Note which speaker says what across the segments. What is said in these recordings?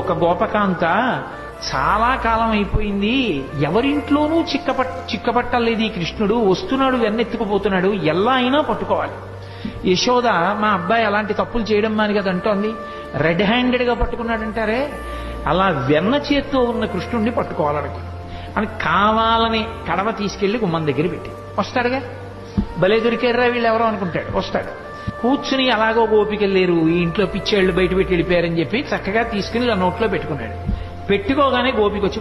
Speaker 1: ఒక గోపకాంత చాలా కాలం అయిపోయింది, ఎవరింట్లోనూ చిక్కపట్టలేదు ఈ కృష్ణుడు, వస్తున్నాడు వెన్నెత్తుకుపోతున్నాడు, ఎలా అయినా పట్టుకోవాలి. యశోద మా అబ్బాయి అలాంటి తప్పులు చేయడం మాని కదా అంటోంది, రెడ్ హ్యాండెడ్ గా పట్టుకున్నాడంటారే, అలా వెన్న చేత్తో ఉన్న కృష్ణుడిని పట్టుకోవాలనుకో అని కావాలని కడవ తీసుకెళ్లి గుమ్మం దగ్గర పెట్టి వస్తాడుగా. భలే దొరికారా వీళ్ళు ఎవరో అనుకుంటాడు. వస్తాడు, కూర్చుని అలాగో ఓపిక లేరు, ఈ ఇంట్లో పిచ్చేళ్లు బయట పెట్టి వెళ్ళిపోయారని చెప్పి చక్కగా తీసుకుని ఇలా నోట్లో పెట్టుకున్నాడు. పెట్టుకోగానే గోపికి వచ్చి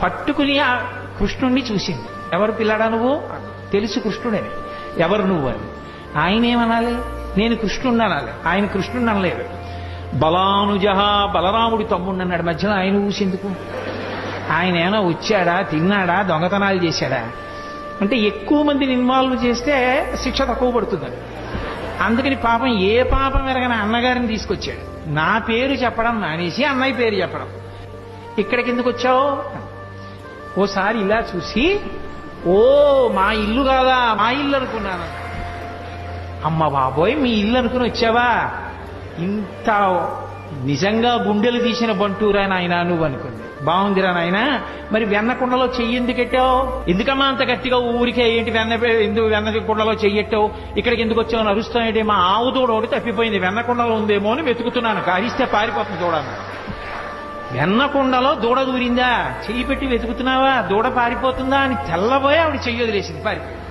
Speaker 1: పట్టుకుని ఆ కృష్ణుణ్ణి చూసింది. ఎవరు పిల్లాడా నువ్వు? తెలుసు కృష్ణుడని. ఎవరు నువ్వు అని. ఆయన ఏమనాలి? నేను కృష్ణుణ్ణి అనాలి. ఆయన కృష్ణుణ్ణి అనలేదు. బలానుజ బలరాముడి తమ్ముడు అన్నాడు. మధ్యలో ఆయన ఊసేందుకు? ఆయన ఏమైనా వచ్చాడా, తిన్నాడా, దొంగతనాలు చేశాడా? అంటే ఎక్కువ మందిని ఇన్వాల్వ్ చేస్తే శిక్ష తక్కువ పడుతుందని. అందుకని పాపం ఏ పాపం ఎరగని అన్నగారిని తీసుకొచ్చాడు. నా పేరు చెప్పడం మానేసి అన్నయ్య పేరు చెప్పడం. ఇక్కడికి ఎందుకు వచ్చావు? ఓసారి ఇలా చూసి, ఓ మా ఇల్లు కాదా, మా ఇల్లు అనుకున్నాను. అమ్మ బాబోయ్, మీ ఇల్లు అనుకుని వచ్చావా? ఇంత నిజంగా గుండెలు తీసిన బంటూరా నాయనా నువ్వు అనుకుంది. బాగుందిరా నాయన, మరి వెన్న కుండలో చెయ్యి ఎందుకు ఎట్టావు? ఎందుకమ్మా అంత గట్టిగా ఊరికే ఏంటి ఎందుకు వెన్న కుండలో చెయ్యెట్టావు? ఇక్కడికి ఎందుకు వచ్చావు? అరుస్తానంటే మా ఆవు దూడ ఒకటి తప్పిపోయింది, వెన్న కుండలో ఉందేమో అని వెతుకుతున్నాను, కారిస్తే పారిపోతుంది చూడాలి. వెన్న కుండలో దూడ దూరిందా? చెయ్యి పెట్టి వెతుకుతున్నావా? దూడ పారిపోతుందా అని తెల్లబోయి ఆవిడ చెయ్యి వదిలేసింది, పారిపోయింది.